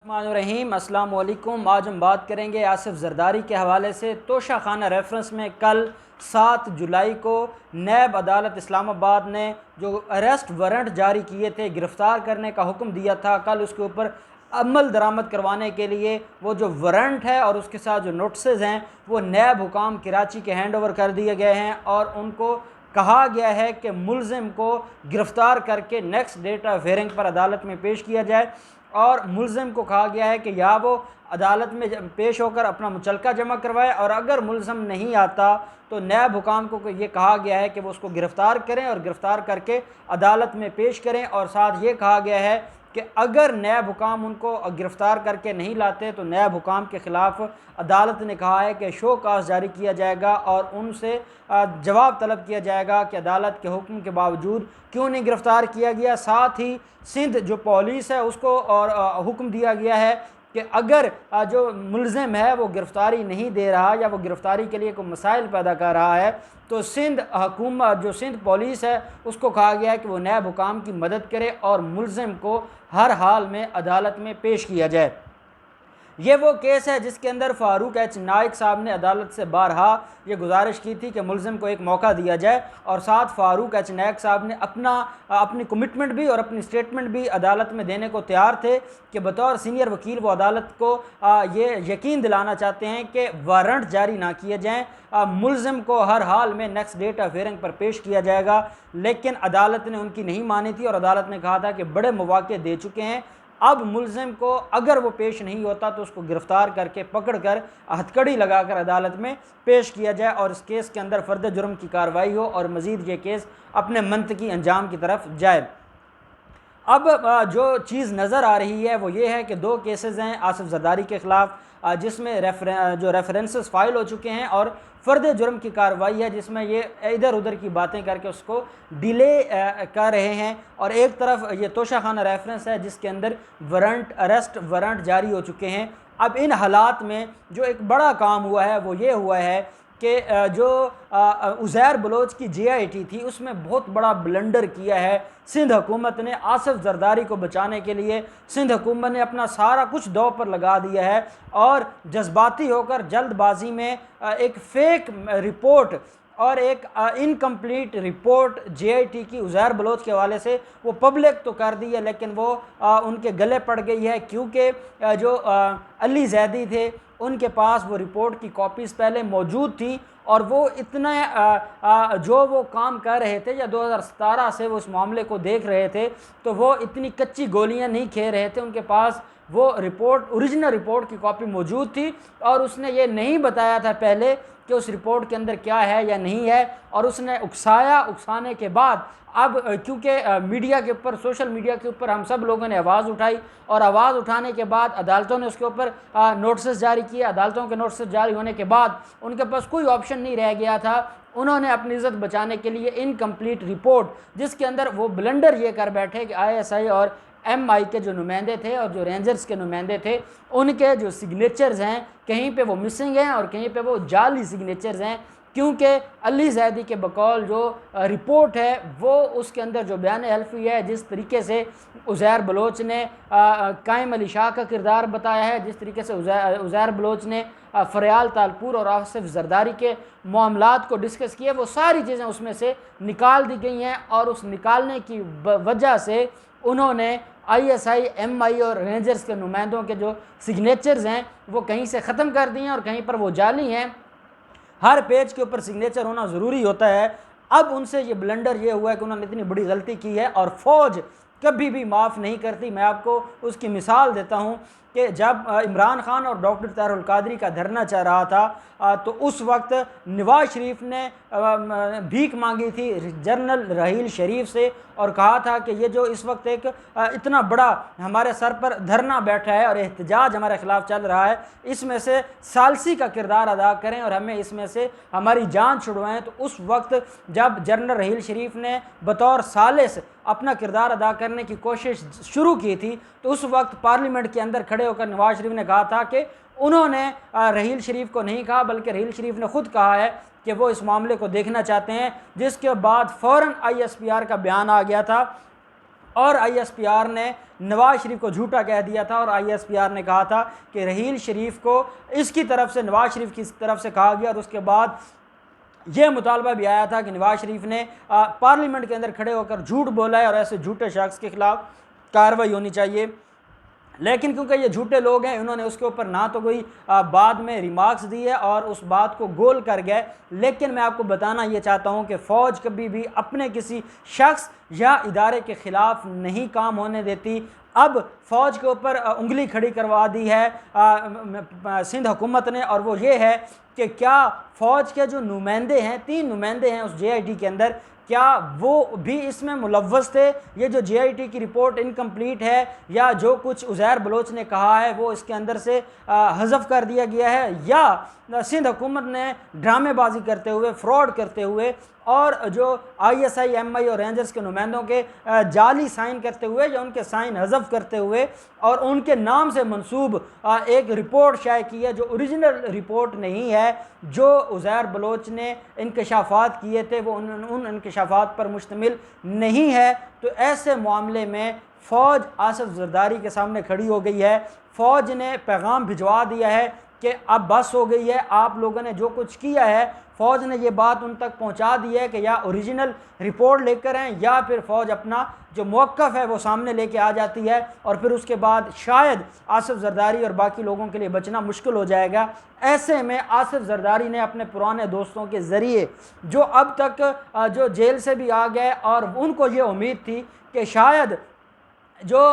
रहीम अस्सलाम वालेकुम। आज हम बात करेंगे आसिफ जरदारी के हवाले से। तोशा खाना रेफरेंस में कल 7 जुलाई को नैब अदालत इस्लामाबाद ने जो अरेस्ट वारंट जारी किए थे, गिरफ़्तार करने का हुक्म दिया था, कल उसके ऊपर अमल दरामद करवाने के लिए वो जो वारंट है और उसके साथ जो नोटिस हैं वो नैब हुकाम कराची के हैंड ओवर कर दिए गए हैं और उनको कहा गया है कि मुलजिम को गिरफ़्तार करके नेक्स्ट डेट ऑफ हियरिंग पर अदालत में पेश किया जाए। और मुलजिम को कहा गया है कि या वो अदालत में पेश होकर अपना मुचलका जमा करवाए, और अगर मुलजिम नहीं आता तो नैब हुकाम को ये कहा गया है कि वो उसको गिरफ़्तार करें और गिरफ़्तार करके अदालत में पेश करें। और साथ ये कहा गया है कि अगर नैब हुकाम उनको गिरफ़्तार करके नहीं लाते तो नैब हुकाम के ख़िलाफ़ अदालत ने कहा है कि शो कास जारी किया जाएगा और उनसे जवाब तलब किया जाएगा कि अदालत के हुक्म के बावजूद क्यों नहीं गिरफ़्तार किया गया। साथ ही सिंध जो पुलिस है उसको और हुक्म दिया गया है कि अगर जो मुलजिम है वो गिरफ़्तारी नहीं दे रहा या वो गिरफ़्तारी के लिए कोई मसाइल पैदा कर रहा है तो सिंध हुकूमत जो सिंध पुलिस है उसको कहा गया है कि वो नैब हुकाम की मदद करे और मुलजिम को हर हाल में अदालत में पेश किया जाए। ये वो केस है जिसके अंदर फ़ारूक एच नाइक साहब ने अदालत से बारहा ये गुजारिश की थी कि मुलजिम को एक मौका दिया जाए, और साथ फ़ारूक एच नाइक साहब ने अपनी कमिटमेंट भी और अपनी स्टेटमेंट भी अदालत में देने को तैयार थे कि बतौर सीनियर वकील वो अदालत को ये यकीन दिलाना चाहते हैं कि वारंट जारी ना किए जाएँ, मुलजिम को हर हाल में नेक्स्ट डेट ऑफ हियरिंग पर पेश किया जाएगा। लेकिन अदालत ने उनकी नहीं मानी थी और अदालत ने कहा था कि बड़े मौके दे चुके हैं, अब मुलजिम को अगर वो पेश नहीं होता तो उसको गिरफ़्तार करके पकड़ कर हथकड़ी लगाकर अदालत में पेश किया जाए और इस केस के अंदर फ़र्द जुर्म की कार्रवाई हो और मज़ीद ये केस अपने मंतकी अंजाम की तरफ जाए। अब जो चीज़ नज़र आ रही है वो ये है कि 2 केसेस हैं आसिफ जरदारी के ख़िलाफ़ जिसमें रेफरेंसेस फ़ाइल हो चुके हैं और फ़र्द जुर्म की कार्रवाई है जिसमें ये इधर उधर की बातें करके उसको डिले कर रहे हैं। और एक तरफ ये तोशा खाना रेफरेंस है जिसके अंदर अरेस्ट वारंट जारी हो चुके हैं। अब इन हालात में जो एक बड़ा काम हुआ है वो ये हुआ है कि जो उज़ैर बलोच की JIT थी उसमें बहुत बड़ा ब्लंडर किया है सिंध हुकूमत ने। आसिफ जरदारी को बचाने के लिए सिंध हुकूमत ने अपना सारा कुछ दांव पर लगा दिया है और जज्बाती होकर जल्दबाजी में एक फेक रिपोर्ट और एक इनकम्प्लीट रिपोर्ट JIT की उज़ैर बलोच के हवाले से वो पब्लिक तो कर दी है, लेकिन वो उनके गले पड़ गई है क्योंकि जो अली जैदी थे उनके पास वो रिपोर्ट की कॉपीज़ पहले मौजूद थी और वो इतना जो वो काम कर रहे थे या 2017 से वो इस मामले को देख रहे थे तो वो इतनी कच्ची गोलियां नहीं खेल रहे थे। उनके पास वो रिपोर्ट ओरिजिनल रिपोर्ट की कॉपी मौजूद थी और उसने ये नहीं बताया था पहले कि उस रिपोर्ट के अंदर क्या है या नहीं है, और उसने उकसाने के बाद अब क्योंकि मीडिया के ऊपर सोशल मीडिया के ऊपर हम सब लोगों ने आवाज़ उठाई और आवाज़ उठाने के बाद अदालतों ने उसके ऊपर नोटिस जारी किए। अदालतों के नोटिस जारी होने के बाद उनके पास कोई ऑप्शन नहीं रह गया था, उन्होंने अपनी इज़्ज़त बचाने के लिए इनकम्प्लीट रिपोर्ट जिसके अंदर वो ब्लंडर ये कर बैठे कि ISI और MI के जो नुमाइंदे थे और जो रेंजर्स के नुमाइंदे थे उनके जो सिग्नेचर्स हैं कहीं पे वो मिसिंग हैं और कहीं पे वो जाली सिग्नेचर्स हैं, क्योंकि अली जैदी के बकौल जो रिपोर्ट है वो उसके अंदर जो बयान हल्फी है जिस तरीके से उज़ैर बलोच ने कायम अली शाह का किरदार बताया है, जिस तरीके से उज़ैर बलोच ने फ़रयाल तालपुर और आसिफ जरदारी के मामलात को डिस्कस किया, वो सारी चीज़ें उसमें से निकाल दी गई हैं और उस निकालने की वजह से उन्होंने ISI MI और रेंजर्स के नुमाइंदों के जो सिग्नेचर्स हैं वो कहीं से ख़त्म कर दिए हैं और कहीं पर वो जाली हैं। हर पेज के ऊपर सिग्नेचर होना ज़रूरी होता है। अब उनसे ये ब्लंडर ये हुआ है कि उन्होंने इतनी बड़ी गलती की है और फ़ौज कभी भी माफ़ नहीं करती। मैं आपको उसकी मिसाल देता हूँ कि जब इमरान खान और डॉक्टर ताहिरुल कादरी का धरना चल रहा था तो उस वक्त नवाज शरीफ ने भीख मांगी थी जनरल रहील शरीफ से और कहा था कि ये जो इस वक्त एक इतना बड़ा हमारे सर पर धरना बैठा है और एहतजाज हमारे ख़िलाफ़ चल रहा है, इसमें से सालसी का किरदार अदा करें और हमें इसमें से हमारी जान छुड़वाएं। तो उस वक्त जब जनरल रहील शरीफ ने बतौर सालिस अपना किरदार अदा करने की कोशिश शुरू की थी तो उस वक्त पार्लियामेंट के अंदर खड़े होकर नवाज शरीफ ने कहा था कि उन्होंने रहील शरीफ को नहीं कहा बल्कि रहील शरीफ ने ख़ुद कहा है कि वो इस मामले को देखना चाहते हैं, जिसके बाद फ़ौरन ISPR का बयान आ गया था और ISPR ने नवाज़ शरीफ को झूठा कह दिया था और ISPR ने कहा था कि रहील शरीफ को इसकी तरफ से, नवाज़ शरीफ की तरफ से कहा गया। और उसके बाद ये मुतालबा भी आया था कि नवाज़ शरीफ ने पार्लियामेंट के अंदर खड़े होकर झूठ बोला है और ऐसे झूठे शख्स के ख़िलाफ़ कार्रवाई होनी चाहिए। लेकिन क्योंकि ये झूठे लोग हैं, उन्होंने उसके ऊपर ना तो कोई बाद में रिमार्क्स दिए और उस बात को गोल कर गए। लेकिन मैं आपको बताना ये चाहता हूँ कि फ़ौज कभी भी अपने किसी शख्स या इदारे के ख़िलाफ़ नहीं काम होने देती। अब फ़ौज के ऊपर उंगली खड़ी करवा दी है सिंध हुकूमत ने, और वो ये है कि क्या फ़ौज के जो नुमाइंदे हैं, 3 नुमाइंदे हैं उस JIT के अंदर, क्या वो भी इसमें मुलव्वस थे? ये जो JIT की रिपोर्ट इनकम्प्लीट है या जो कुछ उज़ैर बलोच ने कहा है वो इसके अंदर से हज़फ कर दिया गया है, या सिंध हुकूमत ने ड्रामेबाजी करते हुए, फ्रॉड करते हुए और जो ISI MI और रेंजर्स के नुमाइंदों के जाली साइन करते हुए या उनके साइन हज़फ करते हुए और उनके नाम से मंसूब एक रिपोर्ट शाये की है जो ओरिजिनल रिपोर्ट नहीं है, जो उज़ैर बलोच ने इंकशाफात किए थे वो उन इंकशाफात पर मुश्तमिल नहीं है। तो ऐसे मामले में फ़ौज आसिफ ज़रदारी के सामने खड़ी हो गई है। फ़ौज ने पैगाम भिजवा दिया है कि अब बस हो गई है, आप लोगों ने जो कुछ किया है, फ़ौज ने ये बात उन तक पहुंचा दी है कि या ओरिजिनल रिपोर्ट लेकर आएँ या फिर फ़ौज अपना जो मौक़िफ़ है वो सामने लेके आ जाती है और फिर उसके बाद शायद आसिफ ज़रदारी और बाकी लोगों के लिए बचना मुश्किल हो जाएगा। ऐसे में आसिफ ज़रदारी ने अपने पुराने दोस्तों के ज़रिए जो अब तक जो जेल से भी आ गए और उनको ये उम्मीद थी कि शायद जो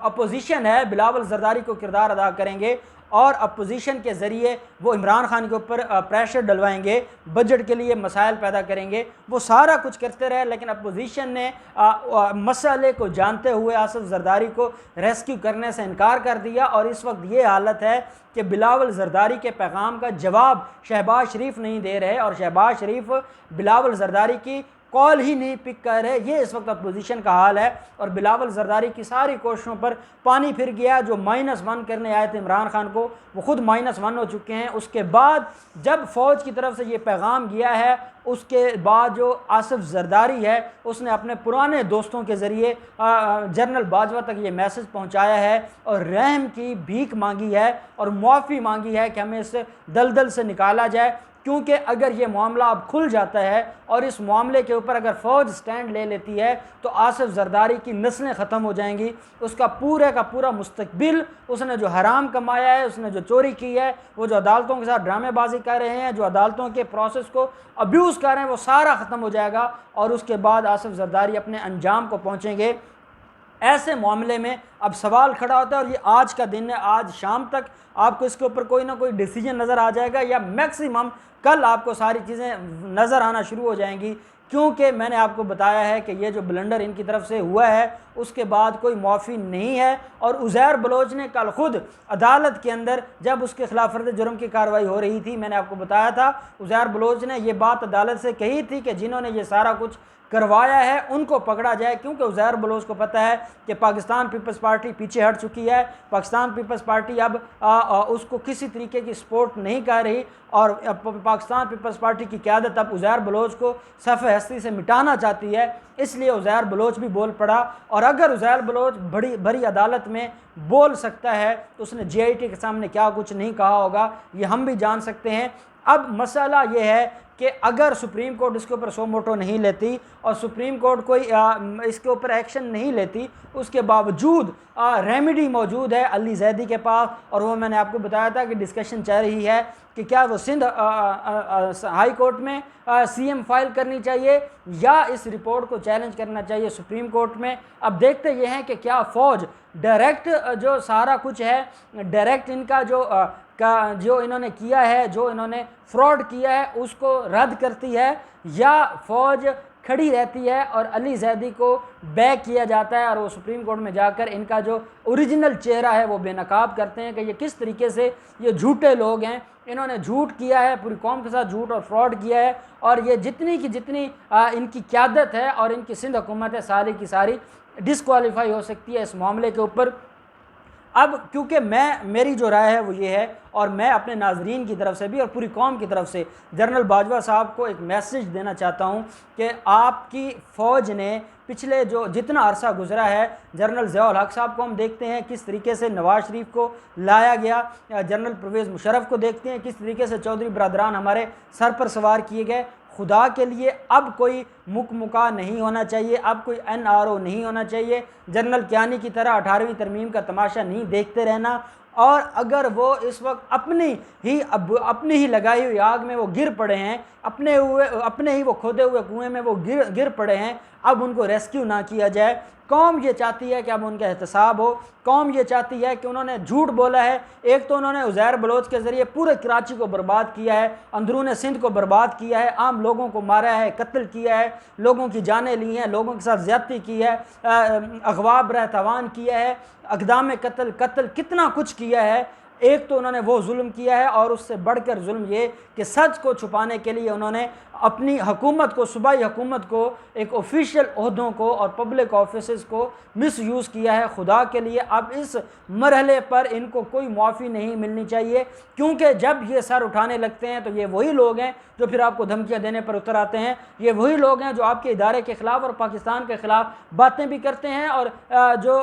अपोजिशन है बिलावल ज़रदारी को किरदार अदा करेंगे और अपोजिशन के ज़रिए वो इमरान खान के ऊपर प्रेशर डलवाएंगे, बजट के लिए मसाइल पैदा करेंगे, वो सारा कुछ करते रहे। लेकिन अपोजिशन ने मसले को जानते हुए आसिफ ज़रदारी को रेस्क्यू करने से इनकार कर दिया और इस वक्त ये हालत है कि बिलावल ज़रदारी के पैगाम का जवाब शहबाज शरीफ नहीं दे रहे और शहबाज शरीफ बिलावल ज़रदारी की कॉल ही नहीं पिक कर रहे। ये इस वक्त अपोजिशन का हाल है और बिलावल ज़रदारी की सारी कोशिशों पर पानी फिर गया। जो -1 करने आए थे इमरान खान को, वो ख़ुद -1 हो चुके हैं। उसके बाद जब फ़ौज की तरफ से ये पैगाम गया है, उसके बाद जो आसिफ ज़रदारी है उसने अपने पुराने दोस्तों के ज़रिए जनरल बाजवा तक ये मैसेज पहुँचाया है और रहम की भीख मांगी है और मुआफ़ी मांगी है कि हमें इस दलदल से निकाला जाए। क्योंकि अगर ये मामला अब खुल जाता है और इस मामले के ऊपर अगर फ़ौज स्टैंड ले लेती है तो आसिफ ज़रदारी की नस्लें ख़त्म हो जाएंगी। उसका पूरे का पूरा मुस्तकबिल, उसने जो हराम कमाया है, उसने जो चोरी की है, वो जो अदालतों के साथ ड्रामेबाजी कर रहे हैं, जो अदालतों के प्रोसेस को अब्यूज़ कर रहे हैं, वो सारा ख़त्म हो जाएगा और उसके बाद आसिफ ज़रदारी अपने अंजाम को पहुँचेंगे। ऐसे मामले में अब सवाल खड़ा होता है और ये आज का दिन है, आज शाम तक आपको इसके ऊपर कोई ना कोई डिसीजन नज़र आ जाएगा या मैक्सिमम कल आपको सारी चीज़ें नज़र आना शुरू हो जाएंगी। क्योंकि मैंने आपको बताया है कि ये जो ब्लंडर इनकी तरफ से हुआ है उसके बाद कोई माफ़ी नहीं है। और उज़ैर बलोच ने कल ख़ुद अदालत के अंदर जब उसके ख़िलाफ़ फ़र्द जुर्म की कार्रवाई हो रही थी, मैंने आपको बताया था, उज़ैर बलोच ने ये बात अदालत से कही थी कि जिन्होंने ये सारा कुछ करवाया है उनको पकड़ा जाए। क्योंकि उज़ैर बलोच को पता है कि पाकिस्तान पीपल्स पार्टी पीछे हट चुकी है, पाकिस्तान पीपल्स पार्टी अब उसको किसी तरीके की सपोर्ट नहीं कर रही और पाकिस्तान पीपल्स पार्टी की क़यादत अब उज़ैर बलोच को सफ़े हस्ती से मिटाना चाहती है। इसलिए उज़ैर बलोच भी बोल पड़ा और अगर उज़ैर बलोच बड़ी अदालत में बोल सकता है तो उसने JIT के सामने क्या कुछ नहीं कहा होगा ये हम भी जान सकते हैं। अब मसला ये है कि अगर सुप्रीम कोर्ट इसके ऊपर सो मोटो नहीं लेती और सुप्रीम कोर्ट कोई इसके ऊपर एक्शन नहीं लेती, उसके बावजूद रेमेडी मौजूद है अली ज़ैदी के पास और वो मैंने आपको बताया था कि डिस्कशन चल रही है कि क्या वो सिंध हाई कोर्ट में CM फाइल करनी चाहिए या इस रिपोर्ट को चैलेंज करना चाहिए सुप्रीम कोर्ट में। अब देखते ये हैं कि क्या फ़ौज डायरेक्ट जो सारा कुछ है, डायरेक्ट इनका जो इन्होंने किया है, जो इन्होंने फ्रॉड किया है उसको रद्द करती है या फ़ौज खड़ी रहती है और अली ज़ैदी को बैक किया जाता है और वो सुप्रीम कोर्ट में जाकर इनका जो ओरिजिनल चेहरा है वो बेनकाब करते हैं कि ये किस तरीके से ये झूठे लोग हैं, इन्होंने झूठ किया है, पूरी कौम के साथ झूठ और फ्रॉड किया है और ये जितनी की जितनी इनकी क़यादत है और इनकी सिंध हुकूमत है सारी की सारी डिसक्वालीफाई हो सकती है इस मामले के ऊपर। अब क्योंकि मेरी जो राय है वो ये है, और मैं अपने नाजरीन की तरफ से भी और पूरी कौम की तरफ से जनरल बाजवा साहब को एक मैसेज देना चाहता हूँ कि आपकी फ़ौज ने पिछले जो जितना अरसा गुजरा है, जनरल ज़िया-उल हक साहब को हम देखते हैं किस तरीके से नवाज़ शरीफ को लाया गया, जनरल परवेज़ मुशर्रफ को देखते हैं किस तरीके से चौधरी बरदरान हमारे सर पर सवार किए गए। खुदा के लिए अब कोई मुका नहीं होना चाहिए, अब कोई NRO नहीं होना चाहिए। जनरल कियानी की तरह 18वीं तरमीम का तमाशा नहीं देखते रहना, और अगर वो इस वक्त अपनी ही लगाई हुई आग में वो गिर पड़े हैं, अपने ही वो खोदे हुए कुएं में वो गिर पड़े हैं, अब उनको रेस्क्यू ना किया जाए। कौम ये चाहती है कि अब उनका एहतसाब हो, कौम ये चाहती है कि उन्होंने झूठ बोला है। एक तो उन्होंने उज़ैर बलोच के ज़रिए पूरे कराची को बर्बाद किया है, अंदरून सिंध को बर्बाद किया है, आम लोगों को मारा है, कत्ल किया है, लोगों की जानें ली हैं, लोगों के साथ ज़्यादती की है, अगवा बरहतवान किया है, अक़दाम कत्ल कितना कुछ किया है। एक तो उन्होंने वो जुल्म किया है, और उससे बढ़कर जुल्म ये कि सच को छुपाने के लिए उन्होंने अपनी हुकूमत को, सूबाई हुकूमत को, एक ऑफिशियल ओहदों को और पब्लिक ऑफिसेस को मिसयूज़ किया है। खुदा के लिए अब इस मरहले पर इनको कोई माफ़ी नहीं मिलनी चाहिए, क्योंकि जब ये सर उठाने लगते हैं तो ये वही लोग हैं जो फिर आपको धमकियां देने पर उतर आते हैं। ये वही लोग हैं जो आपके इदारे के ख़िलाफ़ और पाकिस्तान के ख़िलाफ़ बातें भी करते हैं, और जो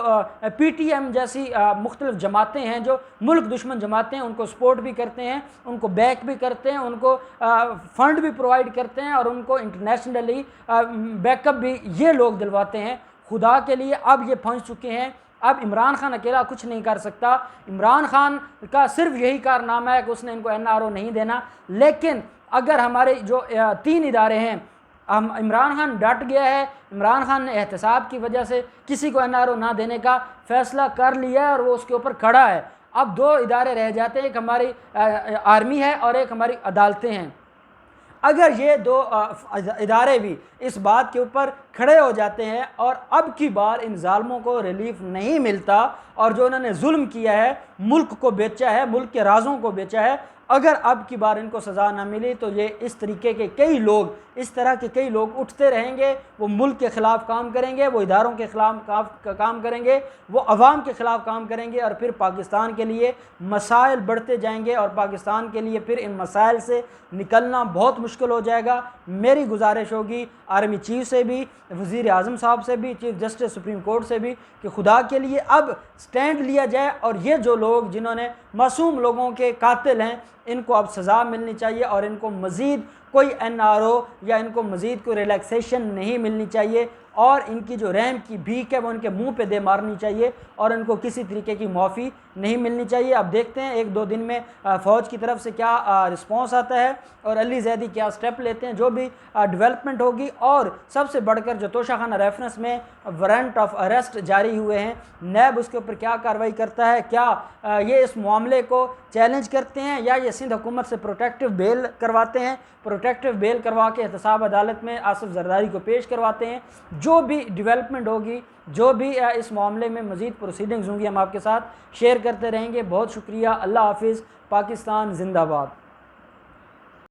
PTM जैसी मुख्तलिफ़ जमातें हैं, जो मुल्क दुश्मन जमातें हैं, उनको सपोर्ट भी करते हैं, उनको बैक भी करते हैं, उनको फ़ंड भी प्रोवाइड करते हैं, और उनको इंटरनेशनली बैकअप भी ये लोग दिलवाते हैं। खुदा के लिए अब ये फंस चुके हैं। अब इमरान खान अकेला कुछ नहीं कर सकता। इमरान खान का सिर्फ यही कारनामा है कि उसने इनको NRO नहीं देना, लेकिन अगर हमारे जो 3 इदारे हैं, हम इमरान खान डट गया है, इमरान खान ने एहतसाब की वजह से किसी को NRO ना देने का फ़ैसला कर लिया है और वो उसके ऊपर खड़ा है। अब 2 इदारे रह जाते हैं, एक हमारी आर्मी है और एक हमारी अदालतें हैं। अगर ये 2 इदारे भी इस बात के ऊपर खड़े हो जाते हैं और अब की बार इन जालिमों को रिलीफ नहीं मिलता, और जो उन्होंने जुल्म किया है, मुल्क को बेचा है, मुल्क के राजों को बेचा है, अगर अब की बार इनको सज़ा ना मिली तो ये इस तरीके के इस तरह के कई लोग उठते रहेंगे। वो मुल्क के ख़िलाफ़ काम करेंगे, वो इदारों के ख़िलाफ़ काम करेंगे, वो अवाम के ख़िलाफ़ काम करेंगे, और फिर पाकिस्तान के लिए मसाइल बढ़ते जाएंगे, और पाकिस्तान के लिए फिर इन मसाइल से निकलना बहुत मुश्किल हो जाएगा। मेरी गुजारिश होगी आर्मी चीफ से भी, वज़ीर आज़म साहब से भी, चीफ जस्टिस सुप्रीम कोर्ट से भी, कि खुदा के लिए अब स्टैंड लिया जाए, और ये जो लोग जिन्होंने मासूम लोगों के कातिल हैं, इनको अब सज़ा मिलनी चाहिए, और इनको मज़ीद कोई NRO या इनको मज़ीद कोई रिलैक्सेशन नहीं मिलनी चाहिए, और इनकी जो रहम की भीख है वो उनके मुंह पे दे मारनी चाहिए, और इनको किसी तरीके की माफ़ी नहीं मिलनी चाहिए। अब देखते हैं 1-2 दिन में फ़ौज की तरफ से क्या रिस्पॉन्स आता है, और अली ज़ैदी क्या स्टेप लेते हैं। जो भी डेवलपमेंट होगी, और सबसे बढ़कर जो तोशाखाना रेफरेंस में वारंट ऑफ अरेस्ट जारी हुए हैं, नैब उसके ऊपर क्या कार्रवाई करता है, क्या ये इस मामले को चैलेंज करते हैं, या ये सिंध हुकूमत से प्रोटेक्टिव बेल करवाते हैं, प्रोटेक्टिव बेल करवा के एहतसाब अदालत में आसिफ जरदारी को पेश करवाते हैं। जो भी डेवलपमेंट होगी, जो भी इस मामले में मज़ीद प्रोसीडिंग्स होंगी, हम आपके साथ शेयर करते रहेंगे। बहुत शुक्रिया। अल्लाह हाफिज़। पाकिस्तान जिंदाबाद।